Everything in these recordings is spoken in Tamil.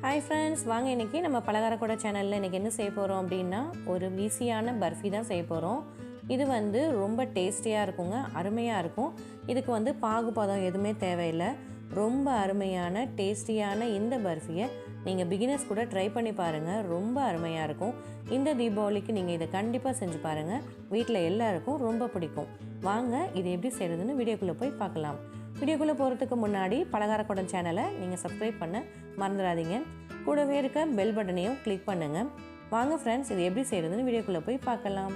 ஹாய் ஃப்ரெண்ட்ஸ், வாங்க இன்றைக்கி நம்ம பலகாரக்கூட சேனலில் இன்றைக்கி என்ன செய்ய போகிறோம் அப்படின்னா ஒரு ஈஸியான பர்ஃபி தான் செய்ய போகிறோம். இது ரொம்ப டேஸ்டியாக இருக்குங்க, அருமையாக இருக்கும். இதுக்கு பாகுபாதம் எதுவுமே தேவையில்லை. ரொம்ப அருமையான டேஸ்டியான இந்த பர்ஃபியை நீங்கள் பிகினர்ஸ் கூட ட்ரை பண்ணி பாருங்கள். ரொம்ப அருமையாக இருக்கும். இந்த தீபாவளிக்கு நீங்கள் இதை கண்டிப்பாக செஞ்சு பாருங்கள். வீட்டில் எல்லாருக்கும் ரொம்ப பிடிக்கும். வாங்க இது எப்படி செய்கிறதுன்னு வீடியோக்குள்ளே போய் பார்க்கலாம். வீடியோக்குள்ளே போகிறதுக்கு முன்னாடி பலகாரக்கூடம் சேனலை நீங்கள் சப்ஸ்கிரைப் பண்ண மறந்துடாதீங்க. கூடவே இருக்க பெல் பட்டனையும் கிளிக் பண்ணுங்கள். வாங்க ஃப்ரெண்ட்ஸ், இது எப்படி செய்கிறதுன்னு வீடியோக்குள்ளே போய் பார்க்கலாம்.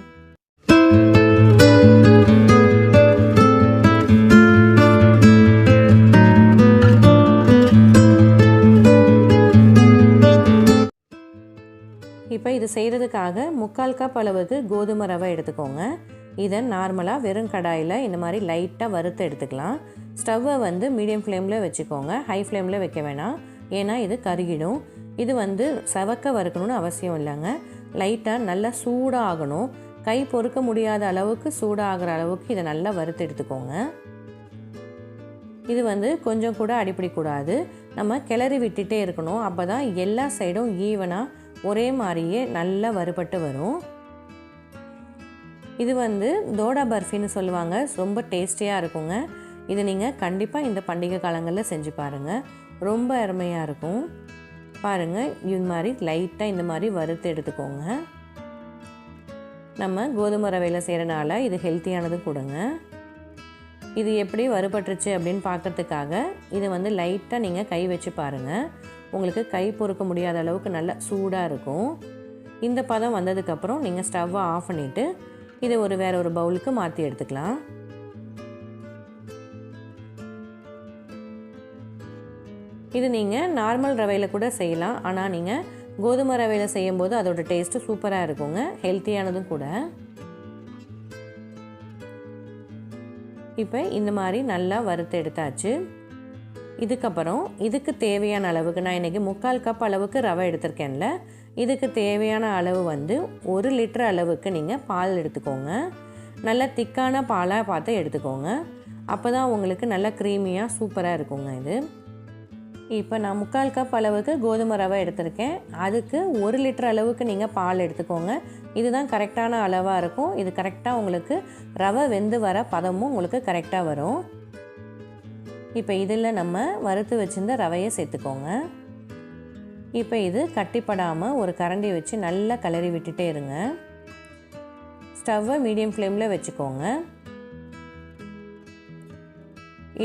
இப்போ இது செய்கிறதுக்காக 3/4 கப் அளவுக்கு கோதுமை ரவை எடுத்துக்கோங்க. இதை நார்மலாக வெறும் கடாயில் இந்த மாதிரி லைட்டாக வறுத்து எடுத்துக்கலாம். ஸ்டவ்வை மீடியம் ஃப்ளேமில் வச்சுக்கோங்க, ஹை ஃப்ளேமில் வைக்க வேணாம், ஏன்னா இது கருகிடும். இது செவக்க வறுக்கணும்னு அவசியம் இல்லைங்க. லைட்டாக நல்லா சூடாகணும், கை பொறுக்க முடியாத அளவுக்கு சூடாகிற அளவுக்கு இதை நல்லா வறுத்து எடுத்துக்கோங்க. இது கொஞ்சம் கூட அடிப்பிடிக்கூடாது, நம்ம கிளறி விட்டுட்டே இருக்கணும். அப்போ தான் எல்லா சைடும் ஈவனாக ஒரே மாதிரியே நல்லா வறுபட்டு வரும். இது தோடா பர்ஃபின்னு சொல்லுவாங்க, ரொம்ப டேஸ்டியாக இருக்குங்க. இது நீங்கள் கண்டிப்பாக இந்த பண்டிகை காலங்களில் செஞ்சு பாருங்கள், ரொம்ப அருமையாக இருக்கும். பாருங்கள், இது மாதிரி லைட்டாக இந்த மாதிரி வறுத்து எடுத்துக்கோங்க. நம்ம கோதுமை ரவையில் செய்கிறனால இது ஹெல்த்தியானதும் கொடுங்க. இது எப்படி வறுபட்டுருச்சு அப்படின்னு பார்க்குறதுக்காக இது லைட்டாக நீங்கள் கை வச்சு பாருங்கள். உங்களுக்கு கை பொறுக்க முடியாத அளவுக்கு நல்லா சூடாக இருக்கும். இந்த பதம் வந்ததுக்கப்புறம் நீங்கள் ஸ்டவ்வை ஆஃப் பண்ணிவிட்டு இதை வேறு ஒரு பவுலுக்கு மாற்றி எடுத்துக்கலாம். இது நீங்கள் நார்மல் ரவையில் கூட செய்யலாம், ஆனால் நீங்கள் கோதுமை ரவையில் செய்யும்போது அதோட டேஸ்ட்டு சூப்பராக இருக்குங்க, ஹெல்த்தியானதும் கூட. இப்போ இந்த மாதிரி நல்லா வறுத்து எடுத்தாச்சு. இதுக்கப்புறம் இதுக்கு தேவையான அளவுக்கு நான் இன்றைக்கி 3/4 கப் அளவுக்கு ரவை எடுத்திருக்கேன்ல, இதுக்கு தேவையான அளவு 1 லிட்டர் அளவுக்கு நீங்கள் பால் எடுத்துக்கோங்க. நல்லா திக்கான பாலாக பார்த்து எடுத்துக்கோங்க, அப்போ தான் உங்களுக்கு நல்லா க்ரீமியாக சூப்பராக இருக்குங்க. இது இப்போ நான் 3/4 கப் அளவுக்கு கோதுமை ரவை எடுத்திருக்கேன், அதுக்கு 1 லிட்டர் அளவுக்கு நீங்கள் பால் எடுத்துக்கோங்க. இதுதான் கரெக்டான அளவாக இருக்கும். இது கரெக்டாக உங்களுக்கு ரவை வெந்து வர பதமும் உங்களுக்கு கரெக்டாக வரும். இப்போ இதில் நம்ம வறுத்து வச்சுருந்த ரவையை சேர்த்துக்கோங்க. இப்போ இது கட்டிப்படாமல் ஒரு கரண்டி வச்சு நல்லா கிளறி விட்டுட்டே இருங்க. ஸ்டவ்வை மீடியம் ஃப்ளேமில் வச்சுக்கோங்க.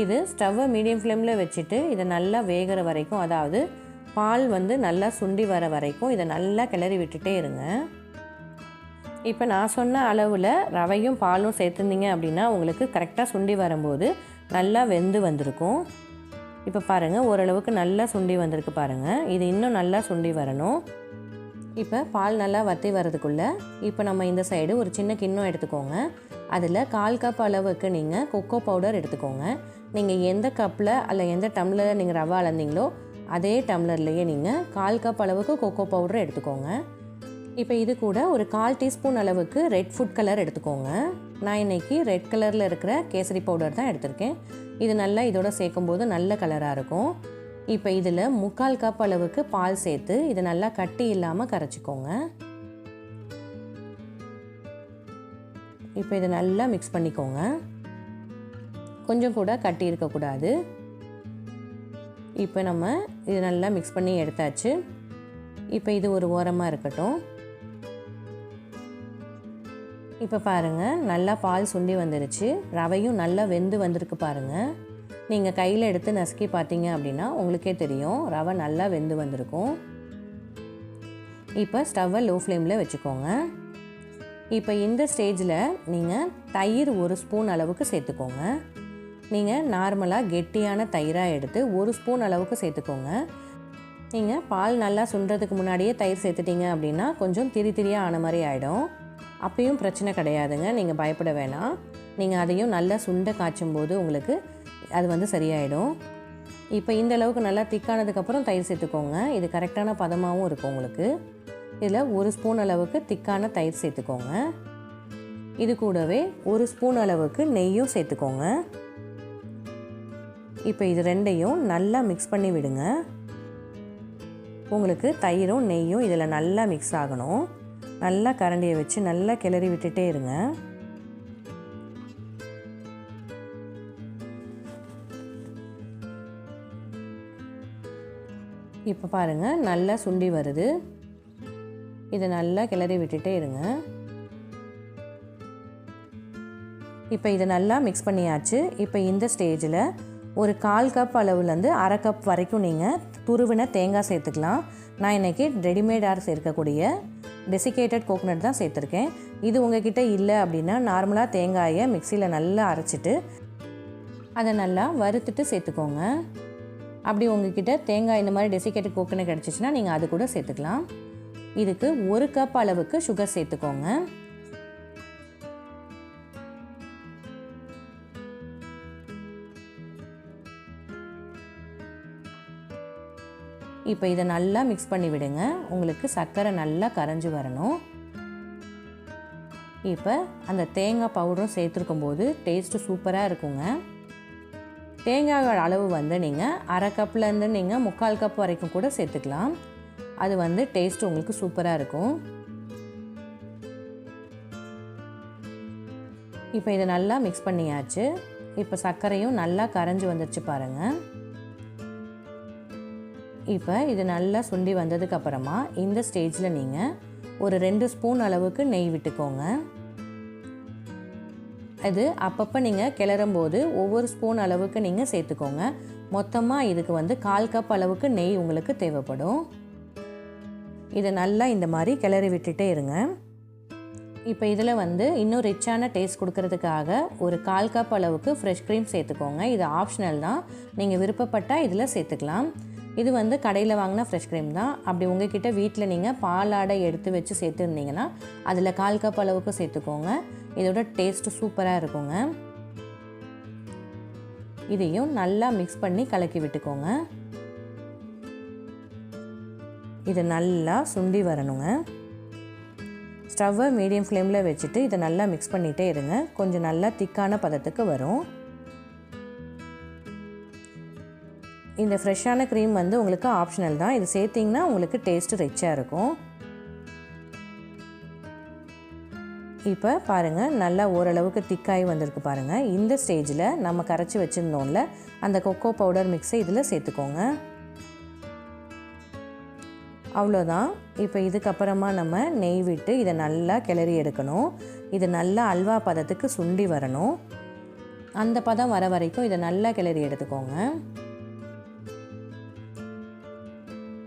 இது ஸ்டவ்வை மீடியம் ஃப்ளேமில் வச்சுட்டு இதை நல்லா வேகிற வரைக்கும், அதாவது பால் நல்லா சுண்டி வர வரைக்கும் இதை நல்லா கிளறி விட்டுட்டே இருங்க. இப்போ நான் சொன்ன அளவில் ரவையும் பாலும் சேர்த்துருந்தீங்க அப்படின்னா உங்களுக்கு கரெக்டாக சுண்டி வரும்போது நல்லா வெந்து வந்திருக்கும். இப்போ பாருங்கள், ஓரளவுக்கு நல்லா சுண்டி வந்திருக்கு பாருங்கள். இது இன்னும் நல்லா சுண்டி வரணும். இப்போ பால் நல்லா வற்றி வரதுக்குள்ளே இப்போ நம்ம இந்த சைடு ஒரு சின்ன கிண்ணம் எடுத்துக்கோங்க. அதில் 1/4 கப் அளவுக்கு நீங்கள் கொக்கோ பவுடர் எடுத்துக்கோங்க. நீங்கள் எந்த கப்பில் அல்ல எந்த டம்ளரில் நீங்கள் ரவை அளந்தீங்களோ அதே டம்ளர்லேயே நீங்கள் 1/4 கப் அளவுக்கு கொக்கோ பவுடர் எடுத்துக்கோங்க. இப்போ இது கூட ஒரு 1/4 டீஸ்பூன் அளவுக்கு ரெட் ஃபுட் கலர் எடுத்துக்கோங்க. நான் இன்றைக்கி ரெட் கலரில் இருக்கிற கேசரி பவுடர் தான் எடுத்திருக்கேன். இது நல்லா இதோட சேர்க்கும்போது நல்ல கலராக இருக்கும். இப்போ இதில் 3/4 கப் அளவுக்கு பால் சேர்த்து இதை நல்லா கட்டி இல்லாமல் கரைச்சிக்கோங்க. இப்போ இதை நல்லா மிக்ஸ் பண்ணிக்கோங்க, கொஞ்சம் கூட கட்டி இருக்கக்கூடாது. இப்போ நம்ம இது நல்லா மிக்ஸ் பண்ணி எடுத்தாச்சு. இப்போ இது ஒரு ஓரமாக இருக்கட்டும். இப்போ பாருங்கள், நல்லா பால் சுண்டி வந்துருச்சு, ரவையும் நல்லா வெந்து வந்திருக்கு பாருங்கள். நீங்கள் கையில் எடுத்து நசுக்கி பார்த்தீங்க அப்படின்னா உங்களுக்கே தெரியும் ரவை நல்லா வெந்து வந்திருக்கும். இப்போ ஸ்டவ்வை லோ ஃப்ளேமில் வச்சுக்கோங்க. இப்போ இந்த ஸ்டேஜில் நீங்கள் தயிர் 1 ஸ்பூன் அளவுக்கு சேர்த்துக்கோங்க. நீங்கள் நார்மலாக கெட்டியான தயிராக எடுத்து 1 ஸ்பூன் அளவுக்கு சேர்த்துக்கோங்க. நீங்கள் பால் நல்லா சுண்டுறதுக்கு முன்னாடியே தயிர் சேர்த்துட்டீங்க அப்படின்னா கொஞ்சம் திரியாக ஆன மாதிரி ஆகிடும். அப்பயும் பிரச்சனை கிடையாதுங்க, நீங்கள் பயப்பட வேணாம். நீங்கள் அதையும் நல்லா சுண்ட காய்ச்சும் போது உங்களுக்கு அது சரியாயிடும். இப்போ இந்த அளவுக்கு நல்லா திக்கானதுக்கப்புறம் தயிர் சேர்த்துக்கோங்க. இது கரெக்டான பதமாகவும் இருக்கும் உங்களுக்கு. இதில் 1 ஸ்பூன் அளவுக்கு திக்கான தயிர் சேர்த்துக்கோங்க. இது கூடவே 1 ஸ்பூன் அளவுக்கு நெய்யும் சேர்த்துக்கோங்க. இப்போ இது ரெண்டையும் நல்லா மிக்ஸ் பண்ணி விடுங்க. உங்களுக்கு தயிரும் நெய்யும் இதில் நல்லா மிக்ஸ் ஆகணும். நல்லா கரண்டியை வச்சு நல்லா கிளறி விட்டுட்டே இருங்க. இப்போ பாருங்கள் நல்லா சுண்டி வருது. இதை நல்லா கிளறி விட்டுட்டே இருங்க. இப்போ இதை நல்லா மிக்ஸ் பண்ணியாச்சு. இப்போ இந்த ஸ்டேஜில் ஒரு 1/4 கப் அளவுலேருந்து 1/2 கப் வரைக்கும் நீங்கள் துருவின தேங்காய் சேர்த்துக்கலாம். நான் இன்றைக்கி ரெடிமேடாக சேர்க்கக்கூடிய டெசிகேட்டட் கோகோனட் தான் சேர்த்துருக்கேன். இது உங்ககிட்ட இல்லை அப்படின்னா நார்மலாக தேங்காயை மிக்சியில் நல்லா அரைச்சிட்டு அதை நல்லா வறுத்துட்டு சேர்த்துக்கோங்க. அப்படி உங்ககிட்ட தேங்காய் இந்த மாதிரி டெசிகேட்டட் கோகோனட் கிடச்சிச்சின்னா நீங்கள் அது கூட சேர்த்துக்கலாம். இதுக்கு 1 கப் அளவுக்கு சுகர் சேர்த்துக்கோங்க. இப்போ இதை நல்லா மிக்ஸ் பண்ணி விடுங்க. உங்களுக்கு சர்க்கரை நல்லா கரைஞ்சி வரணும். இப்போ அந்த தேங்காய் பவுடரும் சேர்த்துருக்கும் போது டேஸ்ட்டு சூப்பராக இருக்குங்க. தேங்காயோட அளவு வந்து நீங்கள் 1/2 கப்லேருந்து நீங்கள் 3/4 கப் வரைக்கும் கூட சேர்த்துக்கலாம். அது வந்து டேஸ்ட்டு உங்களுக்கு சூப்பராக இருக்கும். இப்போ இதை நல்லா மிக்ஸ் பண்ணியாச்சு. இப்போ சர்க்கரையும் நல்லா கரைஞ்சி வந்துடுச்சு பாருங்கள். இப்போ இது நல்லா சுண்டி வந்ததுக்கப்புறமா இந்த ஸ்டேஜில் நீங்கள் ஒரு 2 ஸ்பூன் அளவுக்கு நெய் விட்டுக்கோங்க. அது அப்பப்போ நீங்கள் கிளறும்போது ஒவ்வொரு ஸ்பூன் அளவுக்கு நீங்கள் சேர்த்துக்கோங்க. மொத்தமாக இதுக்கு வந்து 1/4 கப் அளவுக்கு நெய் உங்களுக்கு தேவைப்படும். இதை நல்லா இந்த மாதிரி கிளறி விட்டுட்டே இருங்க. இப்போ இதில் வந்து இன்னும் ரிச்சான டேஸ்ட் கொடுக்கறதுக்காக ஒரு 1/4 கப் அளவுக்கு ஃப்ரெஷ் க்ரீம் சேர்த்துக்கோங்க. இது ஆப்ஷனல் தான், நீங்கள் விருப்பப்பட்டால் இதில் சேர்த்துக்கலாம். இது வந்து கடையில் வாங்கினா ஃப்ரெஷ் க்ரீம் தான். அப்படி உங்ககிட்ட வீட்டில் நீங்கள் பாலாடை எடுத்து வச்சு சேர்த்துருந்தீங்கன்னா அதில் 1/4 கப் அளவுக்கு சேர்த்துக்கோங்க. இதோட டேஸ்ட்டு சூப்பராக இருக்குங்க. இதையும் நல்லா மிக்ஸ் பண்ணி கலக்கி விட்டுக்கோங்க. இது நல்லா சுண்டி வரணுங்க. ஸ்டவ்வை மீடியம் ஃப்ளேமில் வச்சுட்டு இதை நல்லா மிக்ஸ் பண்ணிகிட்டே இருங்க. கொஞ்சம் நல்லா திக்கான பதத்துக்கு வரும். இந்த ஃப்ரெஷ்ஷான க்ரீம் வந்து உங்களுக்கு ஆப்ஷனல் தான். இது சேர்த்திங்கன்னா உங்களுக்கு டேஸ்ட்டு ரிச்சாக இருக்கும். இப்போ பாருங்கள் நல்லா ஓரளவுக்கு திக்காகி வந்திருக்கு பாருங்கள். இந்த ஸ்டேஜில் நம்ம கரைச்சி வச்சுருந்தோம்ல அந்த கொக்கோ பவுடர் மிக்ஸை இதில் சேர்த்துக்கோங்க. அவ்வளோதான். இப்போ இதுக்கப்புறமா நம்ம நெய் விட்டு இதை நல்லா கிளறி எடுக்கணும். இது நல்லா அல்வா பதத்துக்கு சுண்டி வரணும். அந்த பதம் வர வரைக்கும் இதை நல்லா கிளறி எடுத்துக்கோங்க.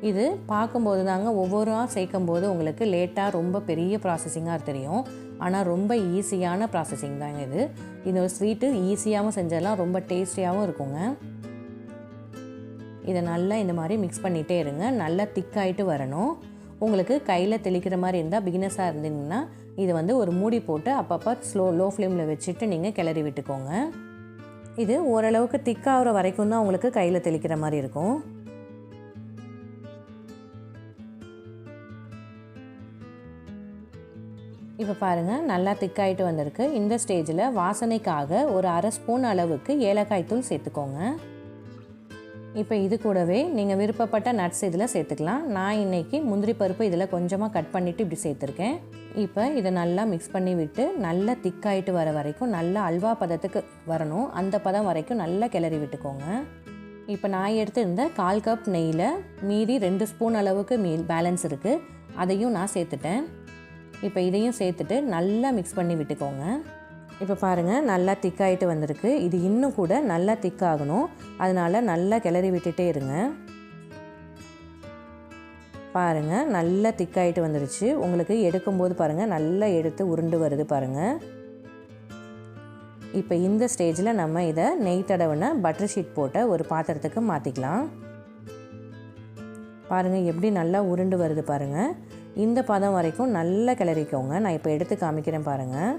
இது பார்க்கும்போது தாங்க ஒவ்வொருவராக சேர்க்கும்போது உங்களுக்கு லேட்டாக ரொம்ப பெரிய ப்ராசஸிங்காக தெரியும். ஆனால் ரொம்ப ஈஸியான ப்ராசஸிங் தாங்க இது. இந்த ஸ்வீட்டு ஈஸியாகவும் செஞ்சதெல்லாம் ரொம்ப டேஸ்டியாகவும் இருக்குங்க. இதை நல்லா இந்த மாதிரி மிக்ஸ் பண்ணிகிட்டே இருங்க. நல்லா திக்காயிட்டு வரணும். உங்களுக்கு கையில் தெளிக்கிற மாதிரி இருந்தால் பிகினஸாக இருந்தீங்கன்னா இது வந்து ஒரு மூடி போட்டு அப்பப்போ லோ ஃப்ளேமில் வச்சுட்டு நீங்கள் கிளறி விட்டுக்கோங்க. இது ஓரளவுக்கு திக்காகிற வரைக்கும் தான் உங்களுக்கு கையில் தெளிக்கிற மாதிரி இருக்கும். இப்போ பாருங்கள் நல்லா திக்காயிட்டு வந்திருக்கு. இந்த ஸ்டேஜில் வாசனைக்காக ஒரு 1/2 ஸ்பூன் அளவுக்கு ஏலக்காய் தூள் சேர்த்துக்கோங்க. இப்போ இது கூடவே நீங்கள் விருப்பப்பட்ட நட்ஸ் இதில் சேர்த்துக்கலாம். நான் இன்றைக்கி முந்திரி பருப்பு இதில் கொஞ்சமாக கட் பண்ணிவிட்டு இப்படி சேர்த்துருக்கேன். இப்போ இதை நல்லா மிக்ஸ் பண்ணி விட்டு நல்லா திக்காயிட்டு வர வரைக்கும் நல்லா அல்வா பதத்துக்கு வரணும். அந்த பதம் வரைக்கும் நல்லா கிளறி விட்டுக்கோங்க. இப்போ நான் எடுத்திருந்த 1/4 கப் நெய்யில் மீதி 2 ஸ்பூன் அளவுக்கு பேலன்ஸ் இருக்குது. அதையும் நான் சேர்த்துட்டேன். இப்போ இதையும் சேர்த்துட்டு நல்லா மிக்ஸ் பண்ணி விட்டுக்கோங்க. இப்போ பாருங்கள் நல்லா திக்காயிட்டு வந்திருக்கு. இது இன்னும் கூட நல்லா திக்காகணும். அதனால் நல்லா கிளறி விட்டுட்டே இருங்க. பாருங்கள் நல்லா திக்காயிட்டு வந்துடுச்சு. உங்களுக்கு எடுக்கும்போது பாருங்கள் நல்லா எடுத்து உருண்டு வருது பாருங்கள். இப்போ இந்த ஸ்டேஜில் நம்ம இதை நெய் தடவின பட்டர் ஷீட் போட்ட ஒரு பாத்திரத்துக்கு மாற்றிக்கலாம். பாருங்கள் எப்படி நல்லா உருண்டு வருது பாருங்கள். இந்த பதம் வரைக்கும் நல்லா கிளறிக்கோங்க. நான் இப்போ எடுத்து காமிக்கிறேன் பாருங்கள்.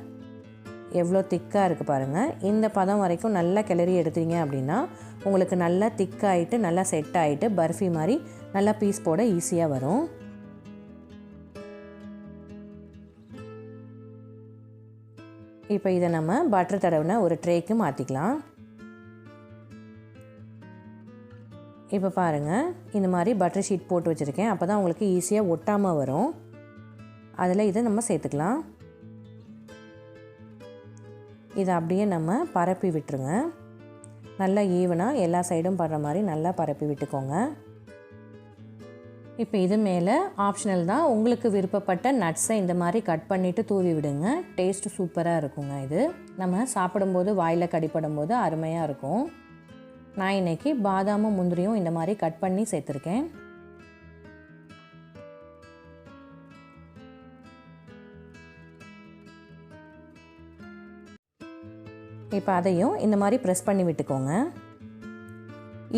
எவ்வளோ திக்காக இருக்குது பாருங்கள். இந்த பதம் வரைக்கும் நல்லா கிளறி எடுத்தீங்க அப்படின்னா உங்களுக்கு நல்லா திக்காயிட்டு நல்லா செட் ஆகிட்டு பர்ஃபி மாதிரி நல்லா பீஸ் போட ஈஸியாக வரும். இப்போ இதை நம்ம பட்டர் தடவின ஒரு ட்ரேக்கு மாற்றிக்கலாம். இப்போ பாருங்கள், இந்த மாதிரி பட்டர் ஷீட் போட்டு வச்சுருக்கேன். அப்போ தான் உங்களுக்கு ஈஸியாக ஒட்டாமல் வரும். அதில் இதை நம்ம சேர்த்துக்கலாம். இதை அப்படியே நம்ம பரப்பி விட்டுருங்க. நல்லா ஈவனாக எல்லா சைடும் படுற மாதிரி நல்லா பரப்பி விட்டுக்கோங்க. இப்போ இது மேலே ஆப்ஷனல் தான், உங்களுக்கு விருப்பப்பட்ட நட்ஸை இந்த மாதிரி கட் பண்ணிவிட்டு தூவி விடுங்க. டேஸ்ட்டு சூப்பராக இருக்குங்க. இது நம்ம சாப்பிடும்போது வாயில் கடிப்படும் போது அருமையாக இருக்கும். நான் இன்றைக்கி பாதாமும் முந்திரியும் இந்த மாதிரி கட் பண்ணி சேர்த்துருக்கேன். இப்போ அதையும் இந்த மாதிரி ப்ரெஸ் பண்ணி விட்டுக்கோங்க.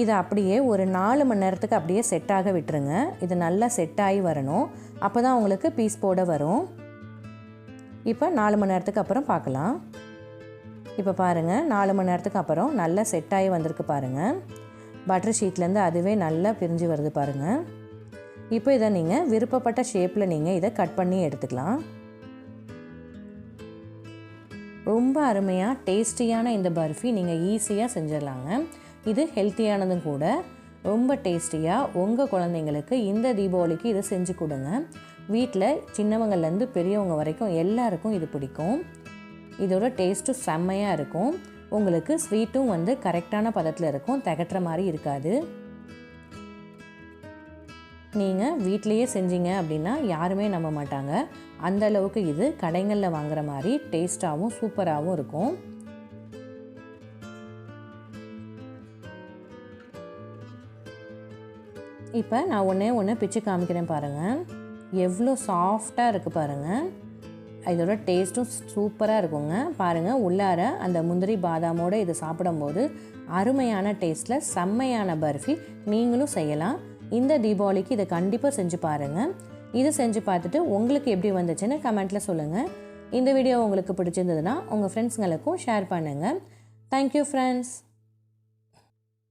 இதை அப்படியே ஒரு 4 மணி நேரத்துக்கு அப்படியே செட்டாக விட்டுருங்க. இது நல்லா செட்டாகி வரணும். அப்போ தான் உங்களுக்கு பீஸ் போட வரும். இப்போ 4 மணி நேரத்துக்கு அப்புறம் பார்க்கலாம். இப்போ பாருங்கள், 4 மணி நேரத்துக்கு அப்புறம் நல்லா செட்டாகி வந்திருக்கு பாருங்கள். பட்டர் ஷீட்லேருந்து அதுவே நல்லா பிரிஞ்சு வருது பாருங்கள். இப்போ இதை நீங்கள் விருப்பப்பட்ட ஷேப்பில் நீங்கள் இதை கட் பண்ணி எடுத்துக்கலாம். ரொம்ப அருமையாக டேஸ்டியான இந்த பர்ஃபி நீங்கள் ஈஸியாக செஞ்சிடலாங்க. இது ஹெல்த்தியானதும் கூட. ரொம்ப டேஸ்டியாக உங்கள் குழந்தைங்களுக்கு இந்த தீபாவளிக்கு இதை செஞ்சு கொடுங்க. வீட்டில் சின்னவங்கள்லேருந்து பெரியவங்க வரைக்கும் எல்லாருக்கும் இது பிடிக்கும். இதோட டேஸ்ட்டும் செம்மையாக இருக்கும். உங்களுக்கு ஸ்வீட்டும் வந்து கரெக்டான பதத்தில் இருக்கும், திகட்டுற மாதிரி இருக்காது. நீங்கள் வீட்டிலையே செஞ்சீங்க அப்படின்னா யாருமே நம்ப மாட்டாங்க. அந்த அளவுக்கு இது கடைகளில் வாங்குற மாதிரி டேஸ்ட்டாகவும் சூப்பராகவும் இருக்கும். இப்போ நான் ஒன்று பிச்சு காமிக்கிறேன் பாருங்கள். எவ்வளோ சாஃப்டாக இருக்குது பாருங்கள். இதோட டேஸ்ட்டும் சூப்பராக இருக்குங்க. பாருங்கள், உள்ளார அந்த முந்திரி பாதாமோடு இது சாப்பிடும்போது அருமையான டேஸ்ட்டில் செம்மையான பர்ஃபி நீங்களும் செய்யலாம். இந்த தீபாவளிக்கு இதை கண்டிப்பாக செஞ்சு பாருங்கள். இது செஞ்சு பார்த்துட்டு உங்களுக்கு எப்படி வந்துச்சுன்னு கமெண்ட்டில் சொல்லுங்கள். இந்த வீடியோ உங்களுக்கு பிடிச்சிருந்ததுன்னா உங்கள் ஃப்ரெண்ட்ஸுங்களுக்கும் ஷேர் பண்ணுங்கள். Thank you friends.